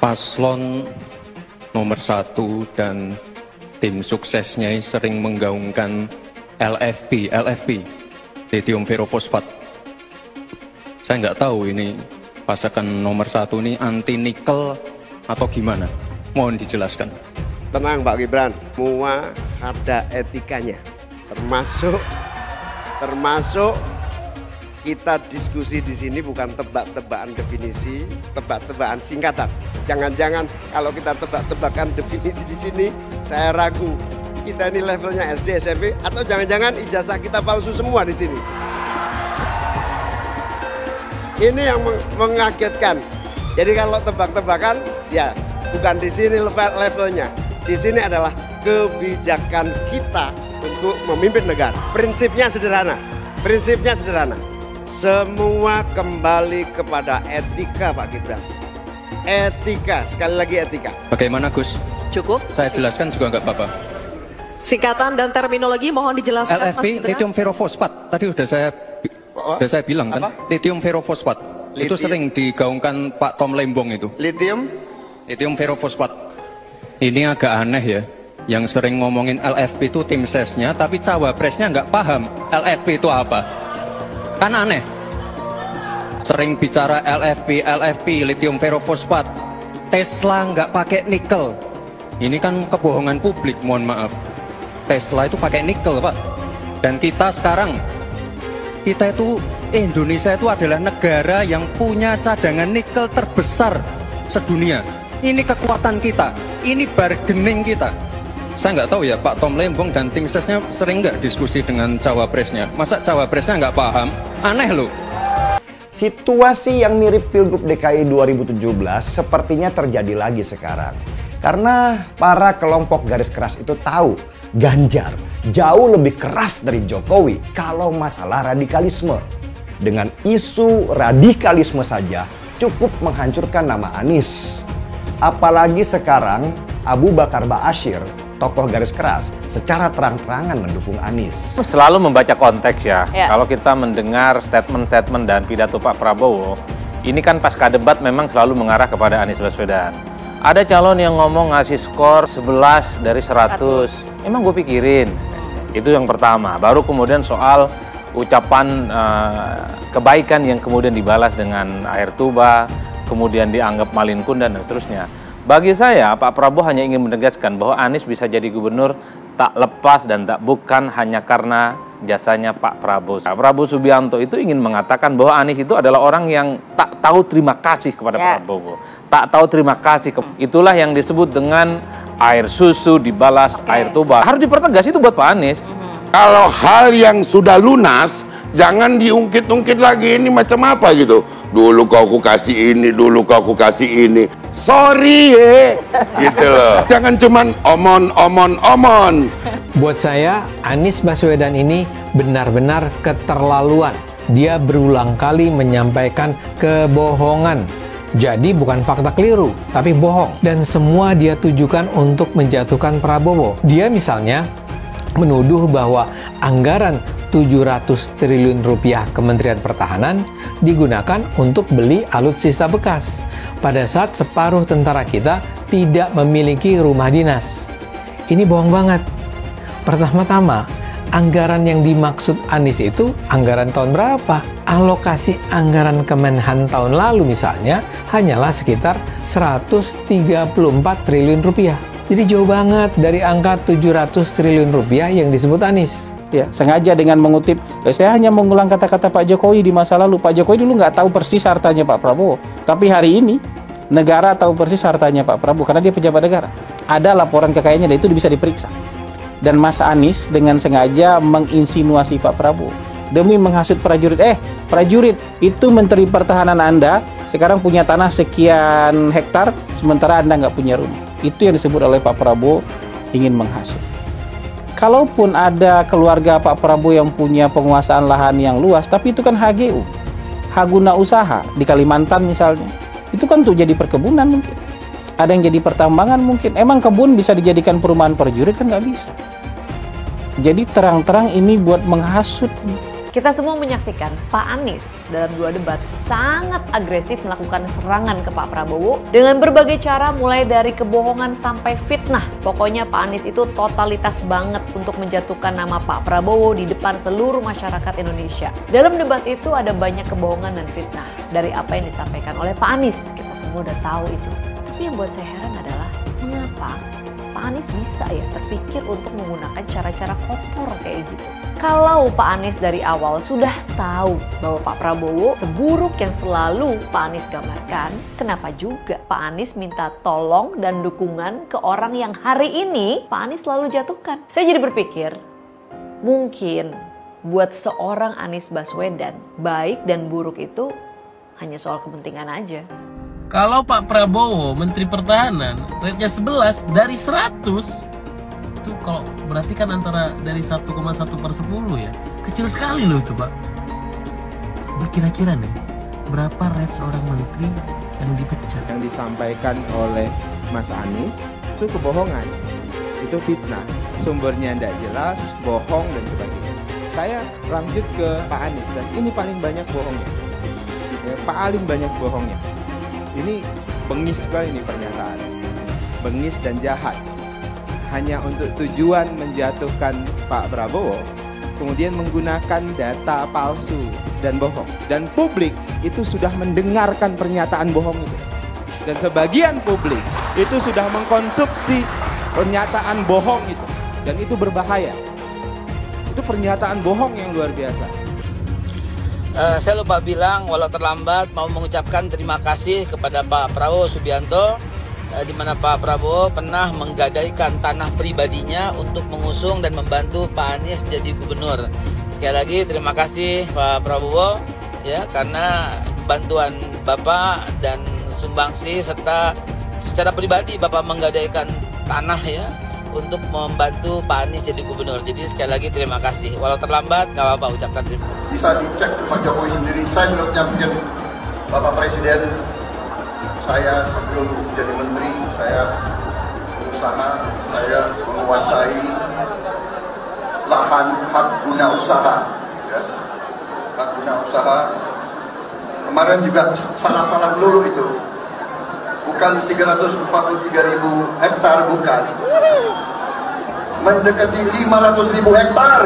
paslon nomor 1 dan tim suksesnya sering menggaungkan LFP, lithium ferrofosfat. Saya nggak tahu ini pasangan nomor 1 ini anti nikel atau gimana. Mohon dijelaskan. Tenang Pak Gibran, semua ada etikanya, termasuk kita diskusi di sini bukan tebak-tebakan definisi, tebak-tebakan singkatan. Jangan-jangan kalau kita tebak-tebakan definisi di sini, saya ragu kita ini levelnya SD, SMP, atau jangan-jangan ijazah kita palsu semua di sini. Ini yang mengagetkan. Jadi kalau tebak-tebakan, ya bukan di sini levelnya. Di sini adalah kebijakan kita untuk memimpin negara. Prinsipnya sederhana. Semua kembali kepada etika Pak Gibran. Etika, sekali lagi etika. Bagaimana Gus? Cukup? Saya jelaskan juga nggak apa-apa. Singkatan dan terminologi mohon dijelaskan. LFP, lithium ferrofosfat. Tadi sudah saya bilang kan, apa? Lithium ferrofosfat. Itu sering digaungkan Pak Tom Lembong itu. Lithium ferrofosfat. Ini agak aneh ya, yang sering ngomongin LFP itu tim sesnya, tapi cawapresnya nggak paham LFP itu apa. Kan aneh. Sering bicara LFP, lithium ferrofosfat. Tesla nggak pakai nikel. Ini kan kebohongan publik, mohon maaf. Tesla itu pakai nikel, Pak. Dan kita sekarang, Indonesia itu adalah negara yang punya cadangan nikel terbesar sedunia. Ini kekuatan kita, ini bargaining kita. Saya nggak tahu ya, Pak Tom Lembong dan tim sesnya sering nggak diskusi dengan cawapresnya. Masa cawapresnya nggak paham? Aneh loh. Situasi yang mirip Pilgub DKI 2017 sepertinya terjadi lagi sekarang. Karena para kelompok garis keras itu tahu Ganjar jauh lebih keras dari Jokowi kalau masalah radikalisme. Dengan isu radikalisme saja cukup menghancurkan nama Anies. Apalagi sekarang Abu Bakar Ba'asyir, tokoh garis keras, secara terang-terangan mendukung Anies. Selalu membaca konteks ya. Kalau kita mendengar statement-statement dan pidato Pak Prabowo, ini kan pasca debat memang selalu mengarah kepada Anies Baswedan. Ada calon yang ngomong ngasih skor 11 dari 100. Emang gue pikirin. Itu yang pertama. Baru kemudian soal ucapan kebaikan yang kemudian dibalas dengan air tuba, kemudian dianggap malin kundan dan seterusnya. Bagi saya, Pak Prabowo hanya ingin menegaskan bahwa Anies bisa jadi gubernur tak lepas dan tak bukan hanya karena jasanya Pak Prabowo. Prabowo Subianto itu ingin mengatakan bahwa Anies itu adalah orang yang tak tahu terima kasih kepada Prabowo. Tak tahu terima kasih. Itulah yang disebut dengan air susu dibalas air tuba. Harus dipertegas itu buat Pak Anies. Kalau hal yang sudah lunas, jangan diungkit-ungkit lagi ini macam apa gitu. Dulu kau ku kasih ini, dulu kau ku kasih ini. Sorry gitu loh. Jangan cuman omon. Buat saya, Anies Baswedan ini benar-benar keterlaluan. Dia berulang kali menyampaikan kebohongan. Jadi bukan fakta keliru, tapi bohong. Dan semua dia tujukan untuk menjatuhkan Prabowo. Dia misalnya menuduh bahwa anggaran 700 triliun rupiah Kementerian Pertahanan digunakan untuk beli alutsista bekas. Pada saat separuh tentara kita tidak memiliki rumah dinas. Ini bohong banget. Pertama-tama, anggaran yang dimaksud Anies itu anggaran tahun berapa? Alokasi anggaran Kemenhan tahun lalu misalnya hanyalah sekitar 134 triliun rupiah. Jadi jauh banget dari angka 700 triliun rupiah yang disebut Anies. Ya, sengaja dengan mengutip, saya hanya mengulang kata-kata Pak Jokowi di masa lalu. Pak Jokowi dulu nggak tahu persis hartanya Pak Prabowo. Tapi hari ini, negara tahu persis hartanya Pak Prabowo karena dia pejabat negara. Ada laporan kekayaannya dan itu bisa diperiksa. Dan Mas Anies dengan sengaja menginsinuasi Pak Prabowo demi menghasut prajurit. Prajurit, itu Menteri Pertahanan Anda sekarang punya tanah sekian hektar, sementara Anda nggak punya rumah. Itu yang disebut oleh Pak Prabowo ingin menghasut. Kalaupun ada keluarga Pak Prabowo yang punya penguasaan lahan yang luas, tapi itu kan HGU, hak guna usaha di Kalimantan misalnya. Itu kan untuk jadi perkebunan mungkin. Ada yang jadi pertambangan mungkin. Emang kebun bisa dijadikan perumahan prajurit kan nggak bisa. Jadi terang-terang ini buat menghasut. Kita semua menyaksikan Pak Anies dalam 2 debat sangat agresif melakukan serangan ke Pak Prabowo dengan berbagai cara mulai dari kebohongan sampai fitnah. Pokoknya Pak Anies itu totalitas banget untuk menjatuhkan nama Pak Prabowo di depan seluruh masyarakat Indonesia. Dalam debat itu ada banyak kebohongan dan fitnah dari apa yang disampaikan oleh Pak Anies. Kita semua udah tahu itu. Tapi yang buat saya heran adalah mengapa Pak Anies bisa ya terpikir untuk menggunakan cara-cara kotor kayak gitu. Kalau Pak Anies dari awal sudah tahu bahwa Pak Prabowo seburuk yang selalu Pak Anies gambarkan, kenapa juga Pak Anies minta tolong dan dukungan ke orang yang hari ini Pak Anies selalu jatuhkan? Saya jadi berpikir, mungkin buat seorang Anies Baswedan, baik dan buruk itu hanya soal kepentingan aja. Kalau Pak Prabowo Menteri Pertahanan rate-nya 11 dari 100, itu kalau berarti kan antara dari 1,1 per 10 ya, kecil sekali loh itu Pak. Berkira-kira nih, berapa rate seorang menteri yang dipecat? Yang disampaikan oleh Mas Anies itu kebohongan, itu fitnah, sumbernya tidak jelas, bohong dan sebagainya. Saya lanjut ke Pak Anies dan ini paling banyak bohongnya, ya, paling banyak bohongnya. Ini bengis sekali ini pernyataan, bengis dan jahat. Hanya untuk tujuan menjatuhkan Pak Prabowo, kemudian menggunakan data palsu dan bohong. Dan publik itu sudah mendengarkan pernyataan bohong itu. Dan sebagian publik itu sudah mengkonsumsi pernyataan bohong itu. Dan itu berbahaya. Itu pernyataan bohong yang luar biasa. Saya lupa bilang, walau terlambat, mau mengucapkan terima kasih kepada Pak Prabowo Subianto, di mana Pak Prabowo pernah menggadaikan tanah pribadinya untuk mengusung dan membantu Pak Anies jadi gubernur. Sekali lagi terima kasih Pak Prabowo ya, karena bantuan Bapak dan sumbangsi serta secara pribadi Bapak menggadaikan tanah ya untuk membantu Pak Anies jadi gubernur. Jadi sekali lagi terima kasih. Walau terlambat, nggak apa-apa, ucapkan terima kasih. Bisa dicek Pak Jokowi sendiri. Saya sudah menyampaikan Bapak Presiden, saya sebelum jadi menteri, saya berusaha, saya menguasai lahan hak guna usaha. Ya. Hak guna usaha. Kemarin juga salah-salah melulu itu. Bukan 343.000 hektar, bukan. Mendekati 500.000 hektar.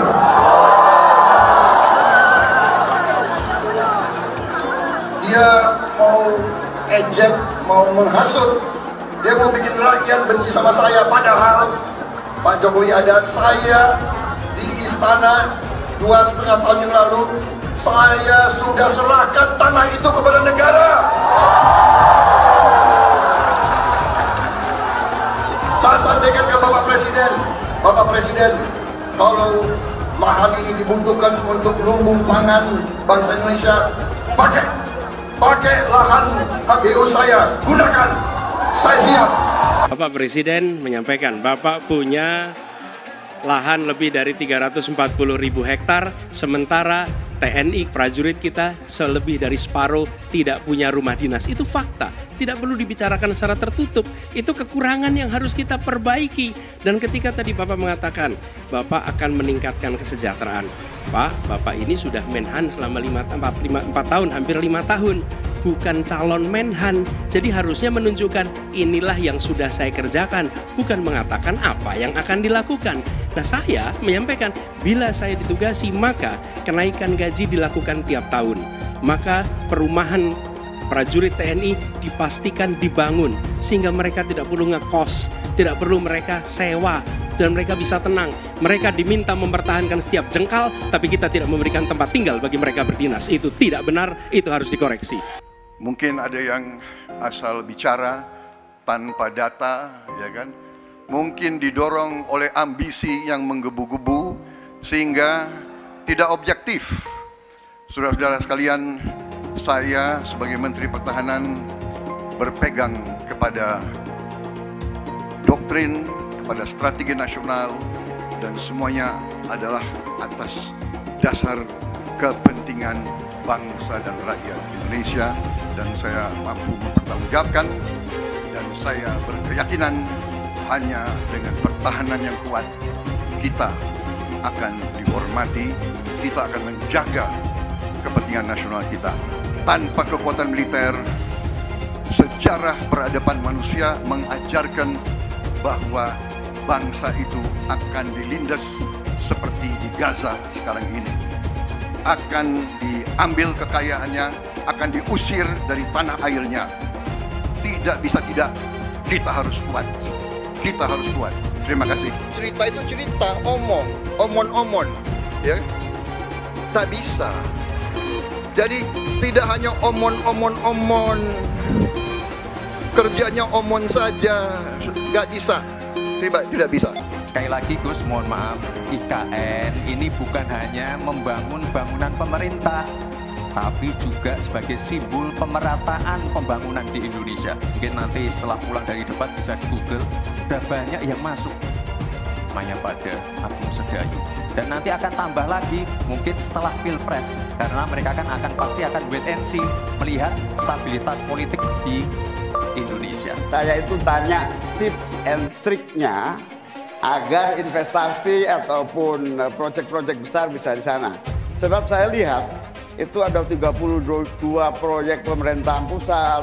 Dia mau ejek, mau menghasut, dia mau bikin rakyat benci sama saya, padahal Pak Jokowi ada saya di istana 2,5 tahun yang lalu, saya sudah serahkan tanah itu kepada negara. Saya sampaikan ke Bapak Presiden, kalau lahan ini dibutuhkan untuk lumbung pangan bangsa Indonesia, pakai lahan HGU saya, gunakan, saya siap. Bapak Presiden menyampaikan, Bapak punya lahan lebih dari 340.000 hektar, sementara TNI prajurit kita selebih dari separuh tidak punya rumah dinas. Itu fakta, tidak perlu dibicarakan secara tertutup. Itu kekurangan yang harus kita perbaiki. Dan ketika tadi Bapak mengatakan Bapak akan meningkatkan kesejahteraan, Pak, Bapak ini sudah Menhan selama 4 tahun, hampir 5 tahun, bukan calon Menhan. Jadi harusnya menunjukkan inilah yang sudah saya kerjakan, bukan mengatakan apa yang akan dilakukan. Nah, saya menyampaikan bila saya ditugasi maka kenaikan gaji dilakukan tiap tahun. Maka perumahan prajurit TNI dipastikan dibangun sehingga mereka tidak perlu ngekos, tidak perlu mereka sewa, dan mereka bisa tenang. Mereka diminta mempertahankan setiap jengkal, tapi kita tidak memberikan tempat tinggal bagi mereka berdinas. Itu tidak benar, itu harus dikoreksi. Mungkin ada yang asal bicara tanpa data, ya kan? Mungkin didorong oleh ambisi yang menggebu-gebu sehingga tidak objektif. Saudara-saudara sekalian, saya sebagai Menteri Pertahanan berpegang kepada doktrin, kepada strategi nasional, dan semuanya adalah atas dasar kepentingan bangsa dan rakyat Indonesia, dan saya mampu mempertanggungjawabkan, dan saya berkeyakinan hanya dengan pertahanan yang kuat kita akan dihormati kita akan menjaga kepentingan nasional kita. Tanpa kekuatan militer, sejarah peradaban manusia mengajarkan bahwa bangsa itu akan dilindas seperti di Gaza sekarang ini. Akan diambil kekayaannya, akan diusir dari tanah airnya. Tidak bisa tidak, kita harus kuat. Kita harus kuat. Terima kasih. Cerita itu cerita, omon, ya. Tak bisa. Jadi tidak hanya omon. Kerjanya omon saja, nggak bisa. Tidak bisa. Sekali lagi Gus, mohon maaf, IKN ini bukan hanya membangun bangunan pemerintah, tapi juga sebagai simbol pemerataan pembangunan di Indonesia. Mungkin nanti setelah pulang dari debat bisa di Google, sudah banyak yang masuk. Namanya pada Agung Sedayu. Dan nanti akan tambah lagi mungkin setelah Pilpres, karena mereka pasti akan wait and see, melihat stabilitas politik di Indonesia. Saya itu tanya tips and triknya agar investasi ataupun proyek-proyek besar bisa di sana. Sebab saya lihat itu ada 32 proyek pemerintahan pusat,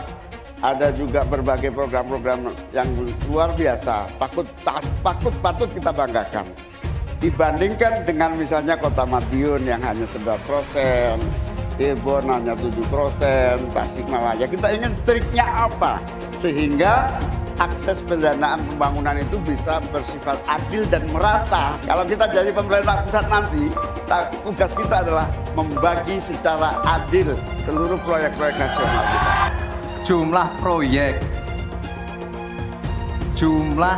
ada juga berbagai program-program yang luar biasa, patut kita banggakan. Dibandingkan dengan misalnya Kota Madiun yang hanya 11%, Cirebon hanya 7%, Tasikmalaya. Kita ingin triknya apa? Sehingga akses pendanaan pembangunan itu bisa bersifat adil dan merata. Kalau kita jadi pemerintah pusat nanti, tugas kita adalah membagi secara adil seluruh proyek-proyek nasional kita. Jumlah proyek, jumlah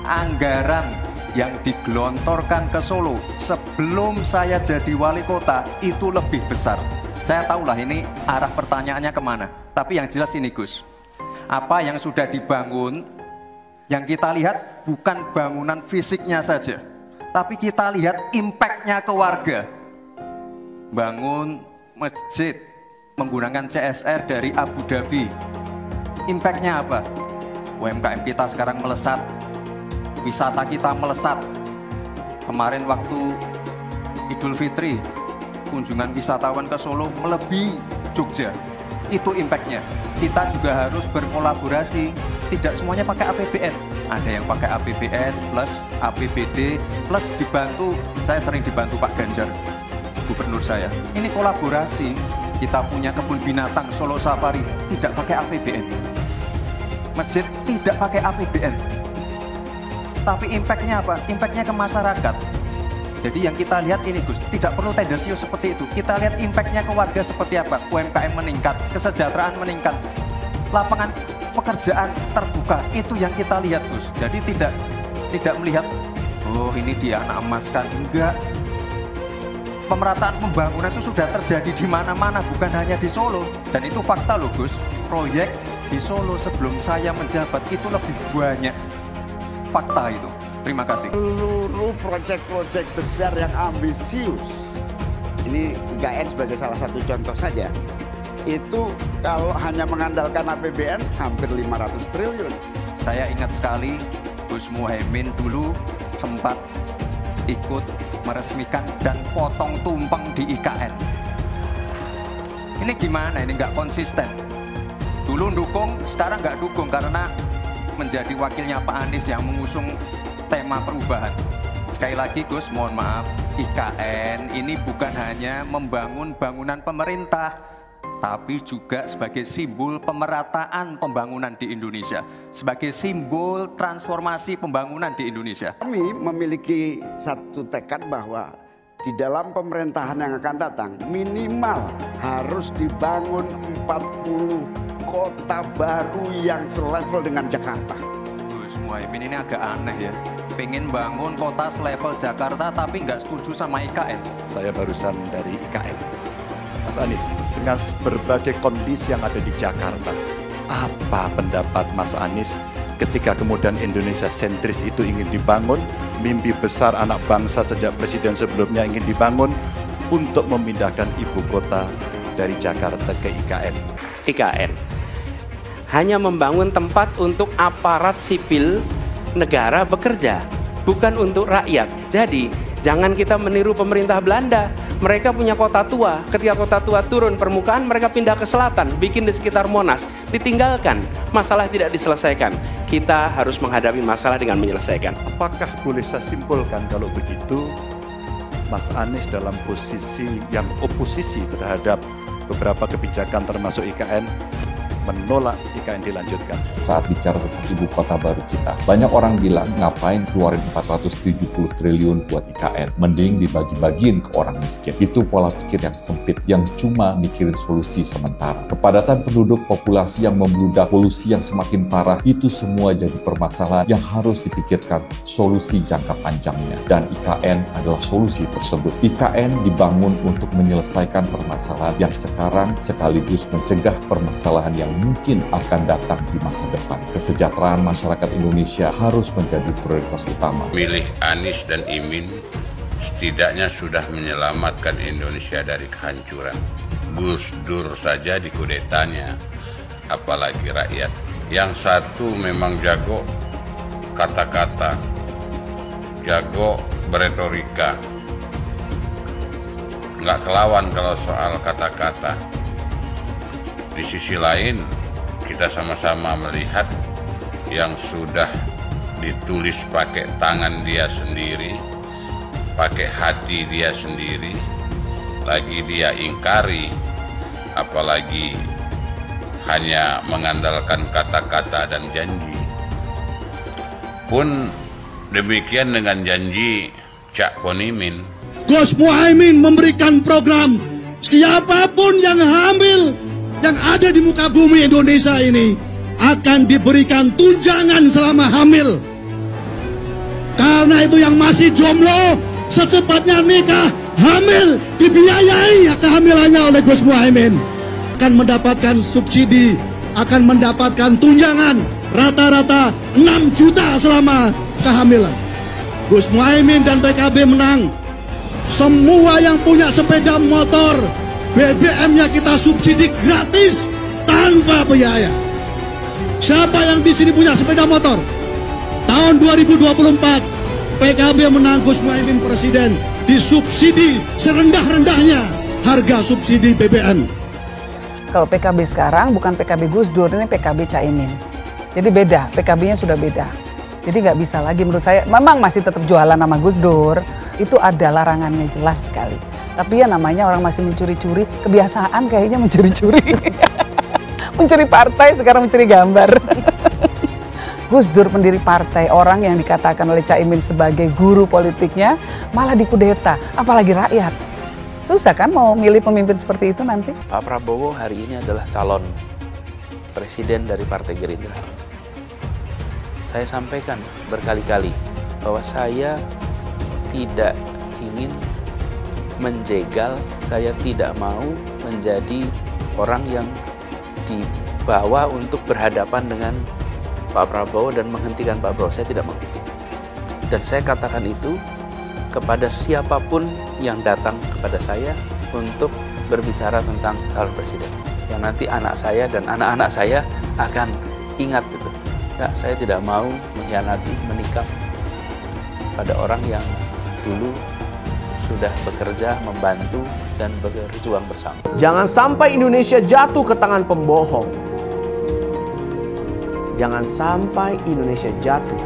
anggaran yang digelontorkan ke Solo sebelum saya jadi wali kota itu lebih besar. Saya tahulah ini arah pertanyaannya kemana. Tapi yang jelas ini Gus, apa yang sudah dibangun, yang kita lihat bukan bangunan fisiknya saja, tapi kita lihat impact-nya ke warga. Bangun masjid menggunakan CSR dari Abu Dhabi. Impact-nya apa? UMKM kita sekarang melesat, wisata kita melesat. Kemarin waktu Idul Fitri, kunjungan wisatawan ke Solo melebihi Jogja. Itu impact-nya. Kita juga harus berkolaborasi, tidak semuanya pakai APBN. Ada yang pakai APBN plus APBD plus dibantu, saya sering dibantu Pak Ganjar, gubernur saya. Ini kolaborasi, kita punya kebun binatang Solo Safari, tidak pakai APBN. Masjid tidak pakai APBN. Tapi impact-nya apa? Impact-nya ke masyarakat. Jadi yang kita lihat ini Gus, tidak perlu tendensius seperti itu. Kita lihat impact-nya ke warga seperti apa. UMKM meningkat, kesejahteraan meningkat, lapangan pekerjaan terbuka. Itu yang kita lihat Gus. Jadi tidak melihat, oh ini dia anak emas kan. Enggak. Pemerataan pembangunan itu sudah terjadi di mana-mana, bukan hanya di Solo. Dan itu fakta loh Gus. Proyek di Solo sebelum saya menjabat itu lebih banyak. Fakta itu. Terima kasih. Seluruh proyek-proyek besar yang ambisius, ini IKN sebagai salah satu contoh saja, itu kalau hanya mengandalkan APBN hampir 500 triliun. Saya ingat sekali Gus Muhaimin dulu sempat ikut meresmikan dan potong tumpeng di IKN. Ini gimana? Ini nggak konsisten. Dulu dukung, sekarang nggak dukung karena menjadi wakilnya Pak Anies yang mengusung tema perubahan. Sekali lagi Gus, mohon maaf, IKN ini bukan hanya membangun bangunan pemerintah, tapi juga sebagai simbol pemerataan pembangunan di Indonesia, sebagai simbol transformasi pembangunan di Indonesia. Kami memiliki satu tekad bahwa di dalam pemerintahan yang akan datang minimal harus dibangun 40 kota baru yang selevel dengan Jakarta. Gus Muhaimin ini agak aneh ya, pengen bangun kota selevel Jakarta tapi nggak setuju sama IKN. Saya barusan dari IKN. Mas Anies, dengan berbagai kondisi yang ada di Jakarta, apa pendapat Mas Anies ketika kemudian Indonesia sentris itu ingin dibangun, mimpi besar anak bangsa sejak presiden sebelumnya ingin dibangun untuk memindahkan ibu kota dari Jakarta ke IKN? IKN hanya membangun tempat untuk aparat sipil negara bekerja, bukan untuk rakyat. Jadi jangan kita meniru pemerintah Belanda. Mereka punya kota tua, ketika kota tua turun permukaan, mereka pindah ke selatan, bikin di sekitar Monas, ditinggalkan, masalah tidak diselesaikan. Kita harus menghadapi masalah dengan menyelesaikan. Apakah boleh saya simpulkan kalau begitu, Mas Anies dalam posisi yang oposisi terhadap beberapa kebijakan termasuk IKN, menolak IKN dilanjutkan? Saat bicara tentang ibu kota baru kita, banyak orang bilang ngapain keluarin 470 triliun buat IKN, mending dibagi-bagiin ke orang miskin. Itu pola pikir yang sempit, yang cuma mikirin solusi sementara. Kepadatan penduduk, populasi yang membludak, polusi yang semakin parah, itu semua jadi permasalahan yang harus dipikirkan solusi jangka panjangnya. Dan IKN adalah solusi tersebut. IKN dibangun untuk menyelesaikan permasalahan yang sekarang sekaligus mencegah permasalahan yang mungkin akan datang di masa depan. Kesejahteraan masyarakat Indonesia harus menjadi prioritas utama. Milih Anies dan Imin setidaknya sudah menyelamatkan Indonesia dari kehancuran. Gus Dur saja dikudetanya, apalagi rakyat. Yang satu memang jago kata-kata, jago beretorika, nggak kelawan kalau soal kata-kata. Di sisi lain, kita sama-sama melihat yang sudah ditulis pakai tangan dia sendiri, pakai hati dia sendiri, lagi dia ingkari, apalagi hanya mengandalkan kata-kata dan janji. Pun demikian dengan janji Cak Ponimin. Gus Muhaimin memberikan program siapapun yang hamil yang ada di muka bumi Indonesia ini akan diberikan tunjangan selama hamil. Karena itu yang masih jomblo secepatnya nikah, hamil, dibiayai kehamilannya oleh Gus Muhaimin. Akan mendapatkan subsidi, akan mendapatkan tunjangan rata-rata 6 juta selama kehamilan. Gus Muhaimin dan PKB menang. Semua yang punya sepeda motor, BBM-nya kita subsidi gratis tanpa biaya. Siapa yang di sini punya sepeda motor? Tahun 2024 PKB menang, Gus Muhaimin presiden, disubsidi serendah-rendahnya harga subsidi BBM. Kalau PKB sekarang bukan PKB Gus Dur, ini PKB Caimin. Jadi beda, PKB-nya sudah beda. Jadi nggak bisa lagi menurut saya, memang masih tetap jualan nama Gus Dur, itu ada larangannya jelas sekali. Tapi ya namanya orang masih mencuri-curi, kebiasaan kayaknya mencuri-curi. Mencuri partai, sekarang mencuri gambar. Gus Dur pendiri partai, orang yang dikatakan oleh Caimin sebagai guru politiknya, malah dikudeta, apalagi rakyat. Susah kan mau milih pemimpin seperti itu nanti? Pak Prabowo hari ini adalah calon presiden dari Partai Gerindra. Saya sampaikan berkali-kali bahwa saya tidak ingin menjegal, saya tidak mau menjadi orang yang dibawa untuk berhadapan dengan Pak Prabowo dan menghentikan Pak Prabowo. Saya tidak mau. Dan saya katakan itu kepada siapapun yang datang kepada saya untuk berbicara tentang calon presiden. Yang nanti anak saya dan anak-anak saya akan ingat itu. Nah, saya tidak mau mengkhianati, menikam pada orang yang dulu sudah bekerja, membantu, dan berjuang bersama. Jangan sampai Indonesia jatuh ke tangan pembohong. Jangan sampai Indonesia jatuh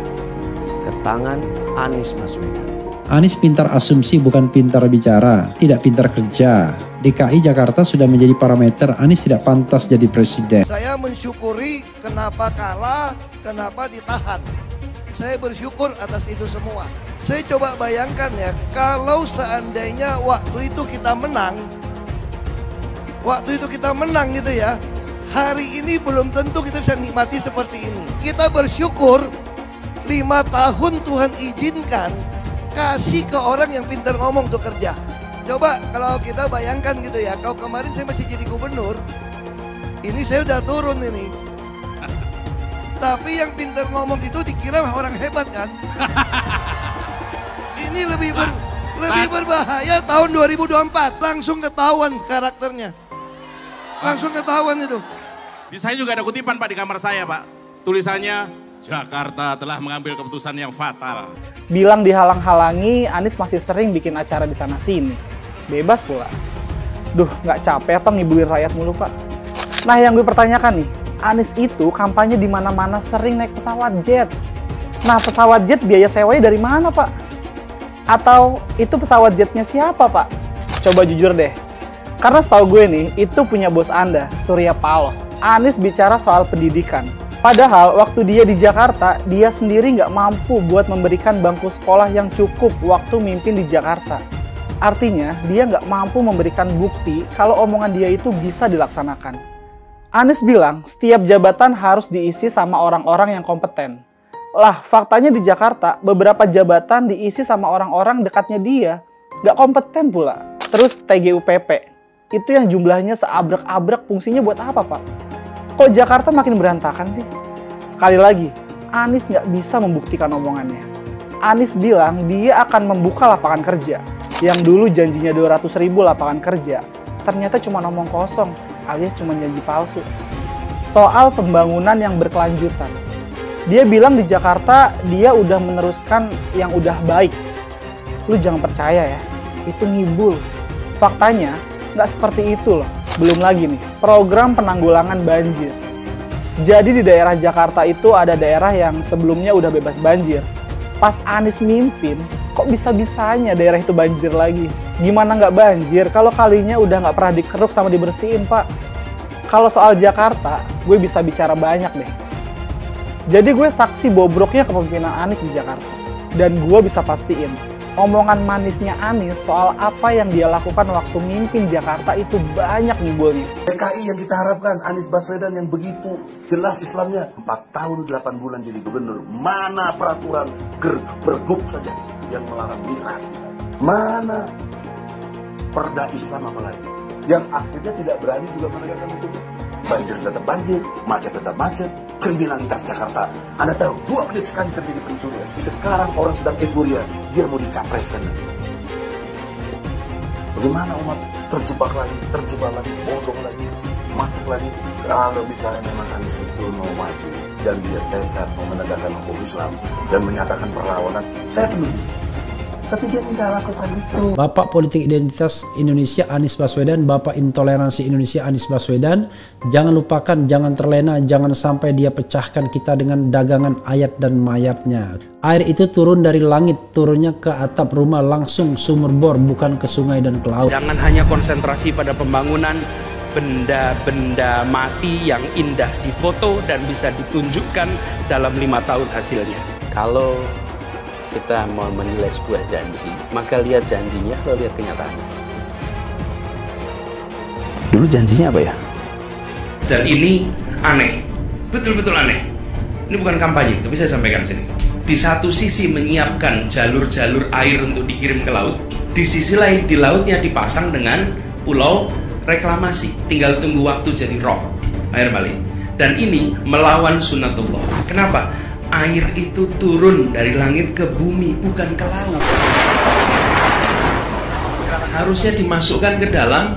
ke tangan Anies Baswedan. Anies pintar asumsi bukan pintar bicara, tidak pintar kerja. DKI Jakarta sudah menjadi parameter Anies tidak pantas jadi presiden. Saya mensyukuri kenapa kalah, kenapa ditahan. Saya bersyukur atas itu semua. Saya coba bayangkan ya, kalau seandainya waktu itu kita menang gitu ya, hari ini belum tentu kita bisa nikmati seperti ini. Kita bersyukur 5 tahun Tuhan izinkan kasih ke orang yang pintar ngomong untuk kerja. Coba kalau kita bayangkan gitu ya, kalau kemarin saya masih jadi gubernur, ini saya udah turun ini. Tapi yang pintar ngomong itu dikira orang hebat kan? Ini lebih berbahaya tahun 2024, langsung ketahuan karakternya. Langsung ketahuan itu. Di saya juga ada kutipan Pak di kamar saya Pak. Tulisannya, Jakarta telah mengambil keputusan yang fatal. Bilang dihalang-halangi, Anies masih sering bikin acara di sana-sini. bebas pula. Duh, nggak capek apa ngibulin rakyat mulu, Pak? Nah, yang gue pertanyakan nih, Anies itu kampanye di mana-mana sering naik pesawat jet. Nah, pesawat jet biaya sewanya dari mana, Pak? Atau itu pesawat jetnya siapa, Pak? Coba jujur deh. Karena setahu gue nih, itu punya bos Anda, Surya Paloh. Anies bicara soal pendidikan. Padahal waktu dia di Jakarta, dia sendiri nggak mampu buat memberikan bangku sekolah yang cukup waktu mimpin di Jakarta. Artinya, dia nggak mampu memberikan bukti kalau omongan dia itu bisa dilaksanakan. Anies bilang, setiap jabatan harus diisi sama orang-orang yang kompeten. Lah, faktanya di Jakarta, beberapa jabatan diisi sama orang-orang dekatnya dia. Nggak kompeten pula. Terus TGUPP, itu yang jumlahnya seabrek-abrek, fungsinya buat apa, Pak? Kok Jakarta makin berantakan sih? Sekali lagi, Anies nggak bisa membuktikan omongannya. Anies bilang dia akan membuka lapangan kerja. Yang dulu janjinya 200.000 lapangan kerja, ternyata cuma ngomong kosong, alias cuma janji palsu. Soal pembangunan yang berkelanjutan. Dia bilang di Jakarta dia udah meneruskan yang udah baik. Lu jangan percaya ya, itu ngibul. Faktanya nggak seperti itu loh. Belum lagi nih, program penanggulangan banjir. Jadi di daerah Jakarta itu ada daerah yang sebelumnya udah bebas banjir. Pas Anies mimpin, kok bisa-bisanya daerah itu banjir lagi? Gimana nggak banjir kalau kalinya udah nggak pernah dikeruk sama dibersihin, Pak? Kalau soal Jakarta, gue bisa bicara banyak deh. Jadi gue saksi bobroknya kepemimpinan Anies di Jakarta. Dan gue bisa pastiin, omongan manisnya Anies soal apa yang dia lakukan waktu mimpin Jakarta itu banyak ngibulnya. PKI yang kita harapkan, Anies Baswedan yang begitu jelas Islamnya, 4 tahun 8 bulan jadi gubernur. Mana peraturan pergub saja yang melarang miras? Mana perda Islam apalagi? Yang akhirnya tidak berani juga menegakkan hukum. Banjir tetap banjir, macet tetap macet, kriminalitas Jakarta. Anda tahu, 2 menit sekali terjadi pencurian. Sekarang orang sedang euforia, dia mau dicapreskan. Bagaimana umat terjebak lagi, bodoh lagi, masuk lagi. Kalau misalnya memang Anies itu mau maju dan dia tekad mau menegakkan hukum Islam dan menyatakan perlawanan, saya penuh. Tapi dia tidak lakukan itu. Bapak Politik Identitas Indonesia Anies Baswedan, Bapak Intoleransi Indonesia Anies Baswedan. Jangan lupakan, jangan terlena, jangan sampai dia pecahkan kita dengan dagangan ayat dan mayatnya. Air itu turun dari langit, turunnya ke atap rumah langsung sumur bor, bukan ke sungai dan ke laut. Jangan hanya konsentrasi pada pembangunan benda-benda mati yang indah difoto dan bisa ditunjukkan dalam 5 tahun hasilnya. Kalau kita mau menilai sebuah janji, maka lihat janjinya, lalu lihat kenyataannya. Dulu janjinya apa ya? Dan ini aneh, betul-betul aneh. Ini bukan kampanye, tapi saya sampaikan sini. Di satu sisi menyiapkan jalur-jalur air untuk dikirim ke laut, di sisi lain di lautnya dipasang dengan pulau reklamasi, tinggal tunggu waktu jadi rob, air balik. Dan ini melawan sunnatullah. Kenapa? Air itu turun dari langit ke bumi, bukan ke laut. Harusnya dimasukkan ke dalam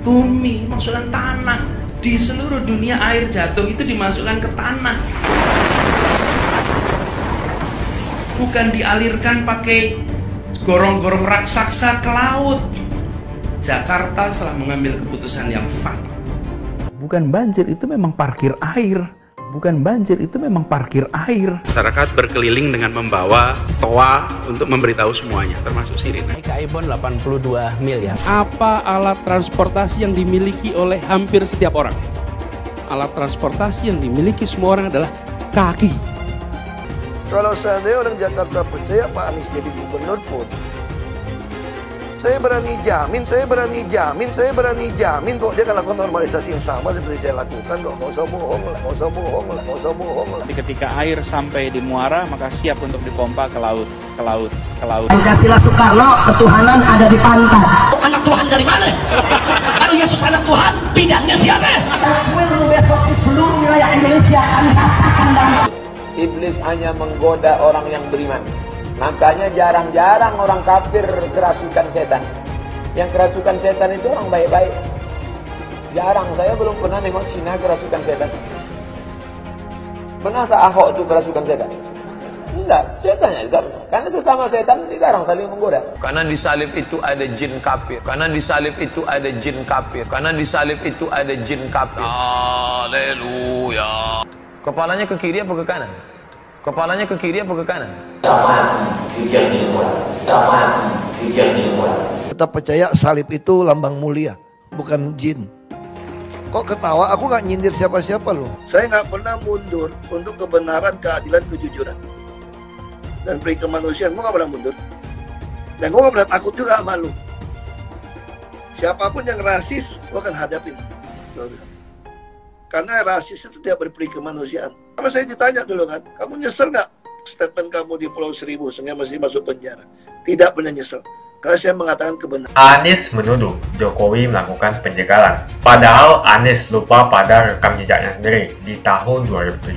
bumi, masukkan tanah. Di seluruh dunia air jatuh itu dimasukkan ke tanah. Bukan dialirkan pakai gorong-gorong raksasa ke laut. Jakarta telah mengambil keputusan yang fatal. Bukan banjir, itu memang parkir air. Bukan banjir, itu memang parkir air. Masyarakat berkeliling dengan membawa toa untuk memberitahu semuanya, termasuk sirine. IKIBON 82 miliar. Apa alat transportasi yang dimiliki oleh hampir setiap orang? Alat transportasi yang dimiliki semua orang adalah kaki. Kalau seandainya orang Jakarta percaya Pak Anies jadi gubernur pun, saya berani jamin kok dia akan lakukan normalisasi yang sama seperti saya lakukan kok. Nggak usah bohong lah. Tapi ketika air sampai di muara, maka siap untuk dipompa ke laut. Pancasila Soekarno, ketuhanan ada di pantai. Anak Tuhan dari mana? Kalau Yesus anak Tuhan, bidangnya siapa? Gue dulu besok di seluruh wilayah Indonesia akan katakan damai. Iblis hanya menggoda orang yang beriman. Makanya jarang-jarang orang kafir kerasukan setan. Yang kerasukan setan itu orang baik-baik. Jarang, saya belum pernah nengok Cina kerasukan setan. Pernah tak Ahok itu kerasukan setan? Enggak, setan ya. Karena sesama setan dilarang saling menggoda. Karena di salib itu ada jin kafir. Karena di salib itu ada jin kafir. Karena di salib itu ada jin kafir. Haleluya. Kepalanya ke kiri apa ke kanan? Kepalanya ke kiri apa ke kanan? Kita percaya salib itu lambang mulia, bukan jin. Kok ketawa? Aku nggak nyindir siapa-siapa loh. Saya nggak pernah mundur untuk kebenaran, keadilan, kejujuran. Dan peri kemanusiaan, gue nggak pernah mundur. Dan gue nggak pernah takut juga sama lu. Siapapun yang rasis, gue akan hadapin. Gue bilang. Karena rasis itu tidak berperi kemanusiaan. Sama saya ditanya dulu kan, kamu nyesel nggak statement kamu di Pulau Seribu sehingga masih masuk penjara? Tidak pernah nyesel. Karena saya mengatakan kebenaran. Anies menuduh Jokowi melakukan penjagalan. Padahal Anies lupa pada rekam jejaknya sendiri di tahun 2017,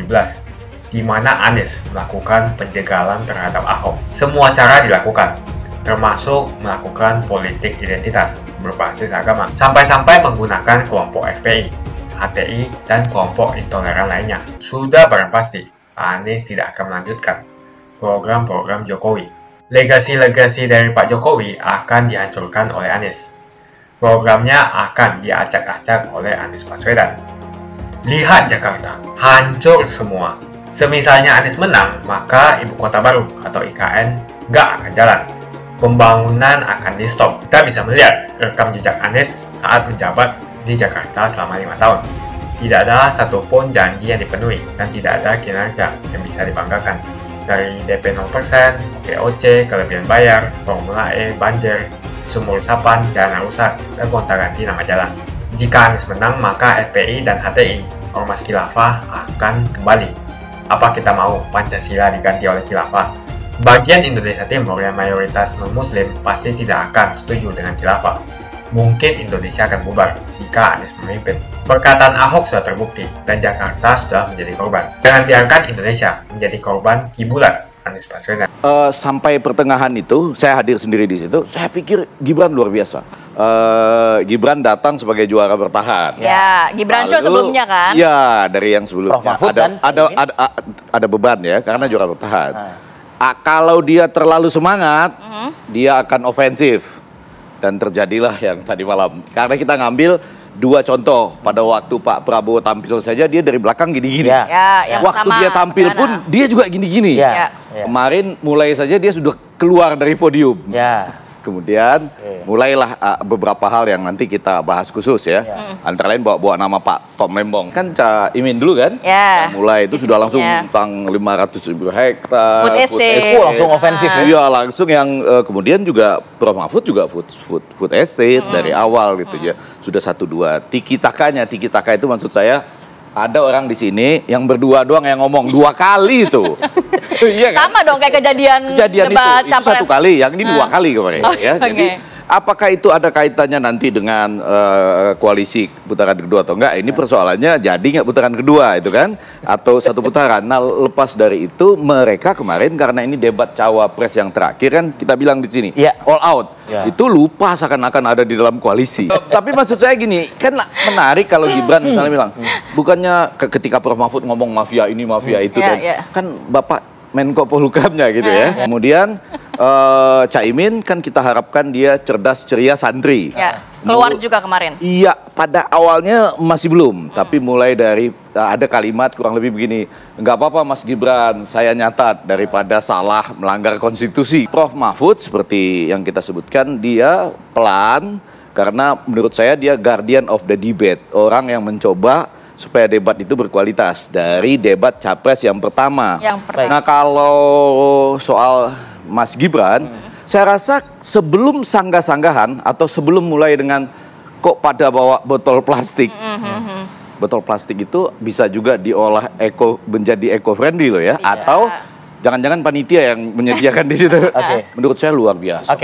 di mana Anies melakukan penjagalan terhadap Ahok. Semua cara dilakukan, termasuk melakukan politik identitas berbasis agama, sampai-sampai menggunakan kelompok FPI, HTI, dan kelompok intoleran lainnya. Sudah barang pasti, Anies tidak akan melanjutkan program-program Jokowi. Legasi-legasi dari Pak Jokowi akan dihancurkan oleh Anies. Programnya akan diacak-acak oleh Anies Baswedan. Lihat Jakarta, hancur semua. Semisalnya Anies menang, maka Ibu Kota Baru atau IKN nggak akan jalan. Pembangunan akan di-stop. Kita bisa melihat rekam jejak Anies saat menjabat di Jakarta selama 5 tahun. Tidak ada satupun janji yang dipenuhi dan tidak ada kinerja yang bisa dibanggakan. Dari DP 0%, OKOC, kelebihan bayar, Formula E, banjir, sumur resapan, jalan rusak, dan gonta-ganti nama jalan. Jika Anies menang, maka FPI dan HTI, Ormas Khilafah, akan kembali. Apa kita mau Pancasila diganti oleh Khilafah? Bagian Indonesia Timur yang mayoritas non-muslim pasti tidak akan setuju dengan Khilafah. Mungkin Indonesia akan bubar jika Anies memimpin. Perkataan Ahok sudah terbukti dan Jakarta sudah menjadi korban. Jangan biarkan Indonesia menjadi korban kibulan Anies Baswedan. Sampai pertengahan itu, saya hadir sendiri di situ. Saya pikir Gibran luar biasa. Gibran datang sebagai juara bertahan. Ya, Gibran show sebelumnya kan? Ya, dari yang sebelumnya. Ada beban ya, karena juara bertahan. Kalau dia terlalu semangat, dia akan ofensif. Dan terjadilah yang tadi malam. Karena kita ngambil dua contoh. Pada waktu Pak Prabowo tampil saja, dia dari belakang gini-gini. Waktu dia tampil pun, dia juga gini-gini. Kemarin mulai saja dia sudah keluar dari podium. Kemudian mulailah beberapa hal yang nanti kita bahas khusus ya. Antara lain bawa nama Pak Tom Lembong. Kan Cak Imin dulu kan? Mulai itu sudah langsung tentang 500.000 hektar. Food estate. Langsung ofensif ya? Iya langsung yang kemudian juga Prof Mahfud juga food estate dari awal gitu ya. Sudah 1-2. Tiki-takanya, tiki-taka itu maksud saya ada orang di sini yang berdua doang yang ngomong 2 kali itu. Iya kan? Sama dong kayak kejadian debat itu 1 kali, yang ini 2 kali kemarin ya. Jadi apakah itu ada kaitannya nanti dengan koalisi putaran kedua atau enggak? Ini persoalannya jadi nggak putaran kedua itu kan? Atau 1 putaran. Nah lepas dari itu mereka kemarin karena ini debat cawapres yang terakhir kan kita bilang di sini all out. Itu lupa seakan-akan ada di dalam koalisi. Tapi maksud saya gini, kan menarik kalau Gibran misalnya bilang, bukannya ketika Prof Mahfud ngomong mafia ini mafia itu dan kan Bapak Menko Polhukamnya gitu ya. Kemudian Caimin kan kita harapkan dia cerdas ceria santri. Keluar juga kemarin. Iya, pada awalnya masih belum, tapi mulai dari ada kalimat kurang lebih begini, nggak apa-apa Mas Gibran, saya nyatat daripada salah melanggar konstitusi. Prof Mahfud seperti yang kita sebutkan dia pelan karena menurut saya dia guardian of the debate, orang yang mencoba supaya debat itu berkualitas dari debat capres yang pertama. Nah kalau soal Mas Gibran, saya rasa sebelum sanggah-sanggahan atau sebelum mulai dengan kok pada bawa botol plastik, botol plastik itu bisa juga diolah menjadi eco-friendly loh ya, atau jangan-jangan panitia yang menyediakan di situ. Menurut saya luar biasa.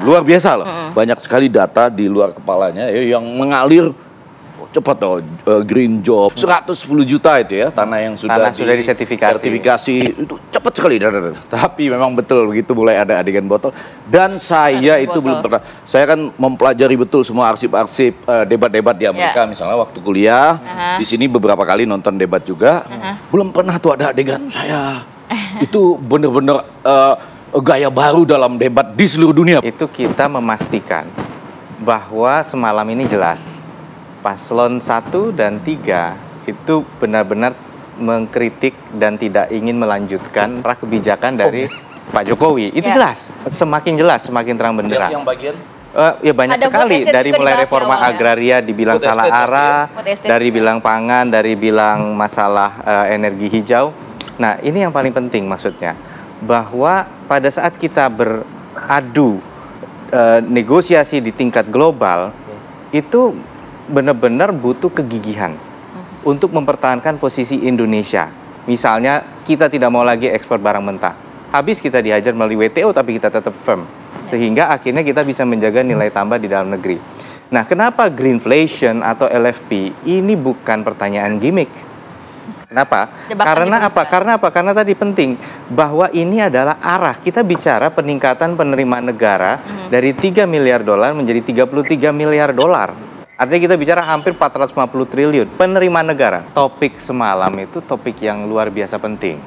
Luar biasa loh. Banyak sekali data di luar kepalanya yang mengalir. Cepat dong, green job 110 juta itu ya tanah yang sudah disertifikasi itu cepat sekali. Tapi memang betul begitu mulai ada adegan botol dan saya itu belum pernah, saya kan mempelajari betul semua arsip-arsip debat-debat di Amerika misalnya waktu kuliah di sini beberapa kali nonton debat juga belum pernah tuh ada adegan saya Itu benar-benar gaya baru dalam debat di seluruh dunia. Itu kita memastikan bahwa semalam ini jelas paslon 1 dan 3 itu benar-benar mengkritik dan tidak ingin melanjutkan arah kebijakan dari Pak Jokowi. Itu jelas, semakin jelas, semakin terang benderang. Yang bagian? Ya banyak sekali, dari mulai reforma agraria dibilang salah arah, dari bilang pangan, dari bilang masalah energi hijau. Nah, ini yang paling penting maksudnya, bahwa pada saat kita beradu negosiasi di tingkat global, itu benar-benar butuh kegigihan untuk mempertahankan posisi Indonesia. Misalnya, kita tidak mau lagi ekspor barang mentah. Habis kita dihajar melalui WTO, tapi kita tetap firm. Sehingga akhirnya kita bisa menjaga nilai tambah di dalam negeri. Nah, kenapa greenflation atau LFP ini bukan pertanyaan gimmick? Kenapa? Karena apa? Karena tadi penting bahwa ini adalah arah. Kita bicara peningkatan penerimaan negara dari 3 miliar dolar menjadi 33 miliar dolar. Artinya kita bicara hampir 450 triliun penerimaan negara. Topik semalam itu topik yang luar biasa penting.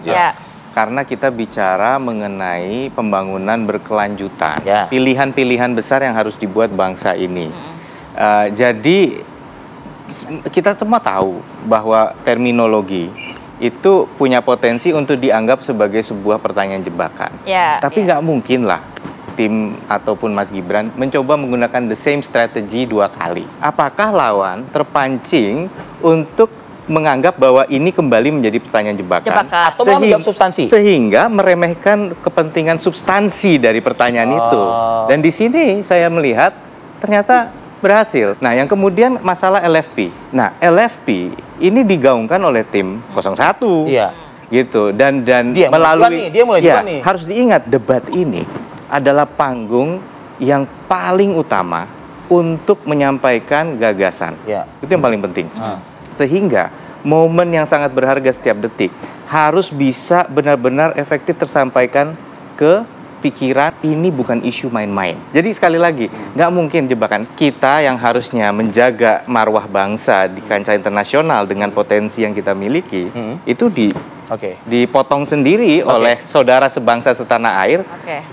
Karena kita bicara mengenai pembangunan berkelanjutan, pilihan-pilihan besar yang harus dibuat bangsa ini. Jadi kita semua tahu bahwa terminologi itu punya potensi untuk dianggap sebagai sebuah pertanyaan jebakan. Tapi nggak mungkin lah tim ataupun Mas Gibran mencoba menggunakan the same strategy 2 kali. Apakah lawan terpancing untuk menganggap bahwa ini kembali menjadi pertanyaan jebakan atau menjawab substansi, sehingga meremehkan kepentingan substansi dari pertanyaan itu. Dan di sini saya melihat ternyata berhasil. Nah, yang kemudian masalah LFP. Nah, LFP ini digaungkan oleh tim 01. Gitu. Dan dia melalui harus diingat, debat ini adalah panggung yang paling utama untuk menyampaikan gagasan. Itu yang paling penting. Sehingga momen yang sangat berharga setiap detik harus bisa benar-benar efektif tersampaikan ke pikiran. Ini bukan isu main-main. Jadi sekali lagi, nggak mungkin jebakan. Kita yang harusnya menjaga marwah bangsa di kancah internasional dengan potensi yang kita miliki, itu dipotong sendiri oleh saudara sebangsa setanah air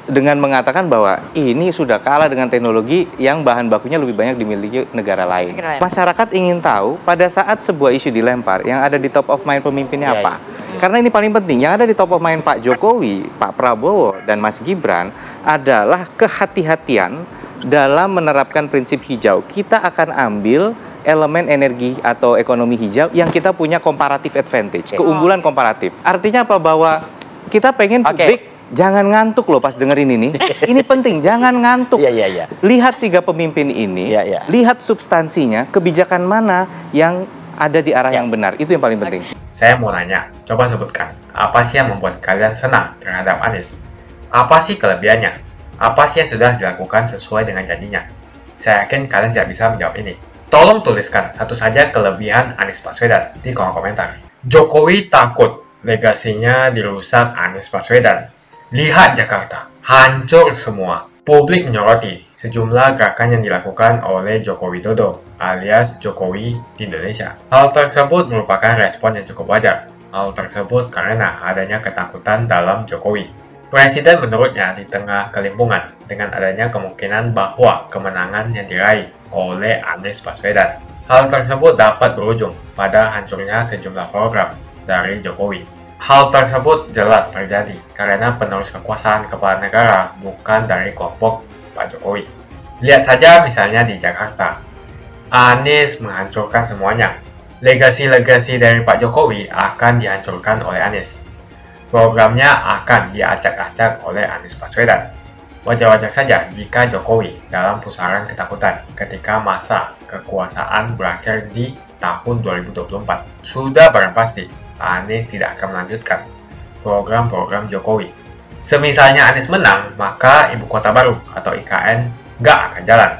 dengan mengatakan bahwa ini sudah kalah dengan teknologi yang bahan bakunya lebih banyak dimiliki negara lain. Masyarakat ingin tahu pada saat sebuah isu dilempar yang ada di top of mind pemimpinnya apa. Karena ini paling penting, yang ada di top of mind Pak Jokowi, Pak Prabowo, dan Mas Gibran adalah kehati-hatian dalam menerapkan prinsip hijau. Kita akan ambil elemen energi atau ekonomi hijau yang kita punya comparative advantage, keunggulan komparatif. Artinya apa? Bahwa kita pengen publik jangan ngantuk loh pas dengerin ini. Ini penting, jangan ngantuk. Lihat 3 pemimpin ini, lihat substansinya, kebijakan mana yang ada di arah yang benar. Itu yang paling penting. Saya mau nanya, coba sebutkan, apa sih yang membuat kalian senang terhadap Anies? Apa sih kelebihannya? Apa sih yang sudah dilakukan sesuai dengan janjinya? Saya yakin kalian tidak bisa menjawab ini. Tolong tuliskan satu saja kelebihan Anies Baswedan di kolom komentar. Jokowi takut legasinya dirusak Anies Baswedan. Lihat Jakarta, hancur semua. Publik menyoroti sejumlah gerakan yang dilakukan oleh Joko Widodo alias Jokowi di Indonesia. Hal tersebut merupakan respon yang cukup wajar. Hal tersebut karena adanya ketakutan dalam Jokowi. Presiden menurutnya di tengah kelimpungan dengan adanya kemungkinan bahwa kemenangan yang diraih oleh Anies Baswedan. Hal tersebut dapat berujung pada hancurnya sejumlah program dari Jokowi. Hal tersebut jelas terjadi karena penerus kekuasaan kepala negara bukan dari kelompok Pak Jokowi. Lihat saja misalnya di Jakarta. Anies menghancurkan semuanya. Legasi-legasi dari Pak Jokowi akan dihancurkan oleh Anies. Programnya akan diacak-acak oleh Anies Baswedan. Wajar-wajar saja jika Jokowi dalam pusaran ketakutan ketika masa kekuasaan berakhir di tahun 2024. Sudah barang pasti, Anies tidak akan melanjutkan program-program Jokowi. Semisalnya Anies menang, maka Ibu Kota Baru atau IKN nggak akan jalan.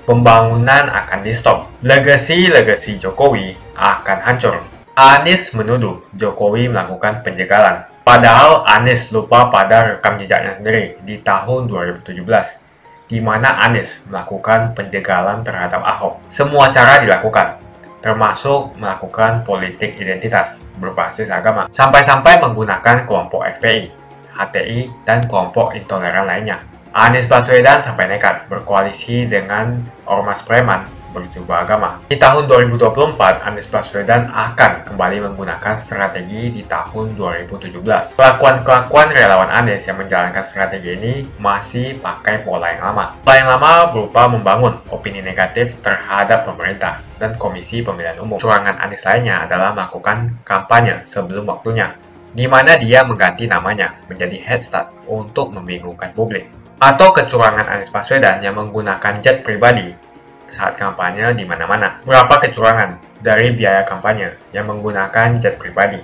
Pembangunan akan di-stop. Legasi-legasi Jokowi akan hancur. Anies menuduh Jokowi melakukan penjagalan. Padahal Anies lupa pada rekam jejaknya sendiri di tahun 2017, di mana Anies melakukan penjagalan terhadap Ahok. Semua cara dilakukan, termasuk melakukan politik identitas berbasis agama, sampai-sampai menggunakan kelompok FPI, HTI, dan kelompok intoleran lainnya. Anies Baswedan sampai nekat berkoalisi dengan ormas preman berjubah agama. Di tahun 2024, Anies Baswedan akan kembali menggunakan strategi di tahun 2017. Kelakuan-kelakuan relawan Anies yang menjalankan strategi ini masih pakai pola yang lama. Pola yang lama berupa membangun opini negatif terhadap pemerintah dan Komisi Pemilihan Umum. Curangan Anies lainnya adalah melakukan kampanye sebelum waktunya, di mana dia mengganti namanya menjadi head start untuk membingungkan publik. Atau kecurangan Anies Baswedan yang menggunakan jet pribadi saat kampanye di mana-mana. Berapa kecurangan dari biaya kampanye yang menggunakan jet pribadi?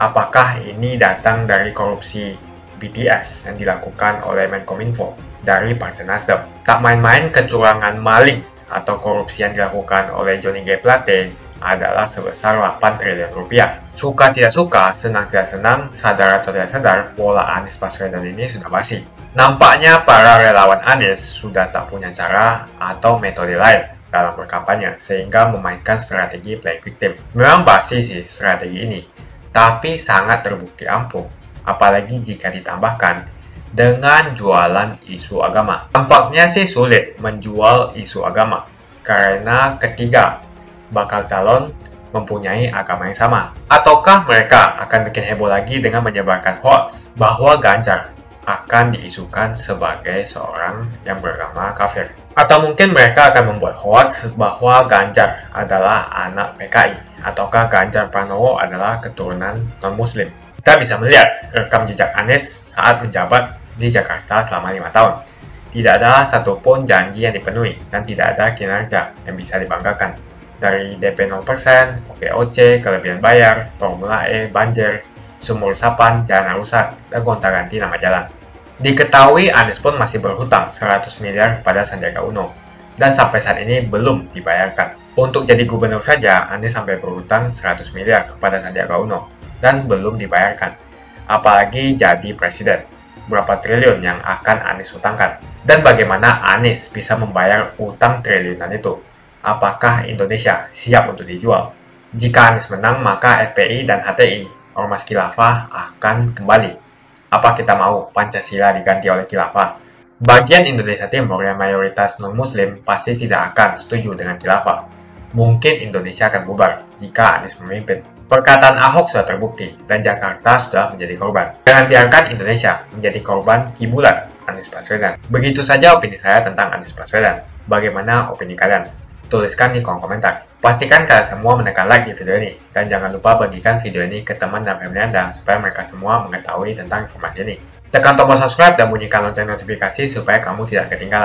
Apakah ini datang dari korupsi BTS yang dilakukan oleh Menkominfo dari Partai Nasdem? Tak main-main kecurangan maling atau korupsi yang dilakukan oleh Johnny G. Plate adalah sebesar 8 triliun rupiah. Suka tidak suka, senang tidak senang, sadar atau tidak sadar, pola Anies Baswedan ini sudah basi. Nampaknya para relawan Anies sudah tak punya cara atau metode lain dalam berkampanye sehingga memainkan strategi playing victim. Memang basi sih strategi ini, tapi sangat terbukti ampuh, apalagi jika ditambahkan dengan jualan isu agama. Tampaknya sih sulit menjual isu agama karena ketiga bakal calon mempunyai agama yang sama. Ataukah mereka akan bikin heboh lagi dengan menyebarkan hoax bahwa Ganjar akan diisukan sebagai seorang yang beragama kafir? Atau mungkin mereka akan membuat hoax bahwa Ganjar adalah anak PKI, ataukah Ganjar Pranowo adalah keturunan non-muslim? Kita bisa melihat rekam jejak Anies saat menjabat di Jakarta selama 5 tahun. Tidak ada satupun janji yang dipenuhi dan tidak ada kinerja yang bisa dibanggakan. Dari DP 0%, OPOC, kelebihan bayar, Formula E, banjir, sumur resapan, jalan rusak, dan gonta-ganti nama jalan. Diketahui Anies pun masih berhutang 100 miliar kepada Sandiaga Uno, dan sampai saat ini belum dibayarkan. Untuk jadi gubernur saja, Anies sampai berhutang 100 miliar kepada Sandiaga Uno, dan belum dibayarkan. Apalagi jadi presiden, berapa triliun yang akan Anies hutangkan? Dan bagaimana Anies bisa membayar utang triliunan itu? Apakah Indonesia siap untuk dijual? Jika Anies menang, maka FPI dan HTI, Ormas Khilafah, akan kembali. Apa kita mau Pancasila diganti oleh Khilafah? Bagian Indonesia Timur yang mayoritas non-muslim pasti tidak akan setuju dengan Khilafah. Mungkin Indonesia akan bubar jika Anies memimpin. Perkataan Ahok sudah terbukti dan Jakarta sudah menjadi korban. Jangan biarkan Indonesia menjadi korban kibulan Anies Baswedan. Begitu saja opini saya tentang Anies Baswedan. Bagaimana opini kalian? Tuliskan di kolom komentar. Pastikan kalian semua menekan like di video ini. Dan jangan lupa bagikan video ini ke teman dan family Anda supaya mereka semua mengetahui tentang informasi ini. Tekan tombol subscribe dan bunyikan lonceng notifikasi supaya kamu tidak ketinggalan.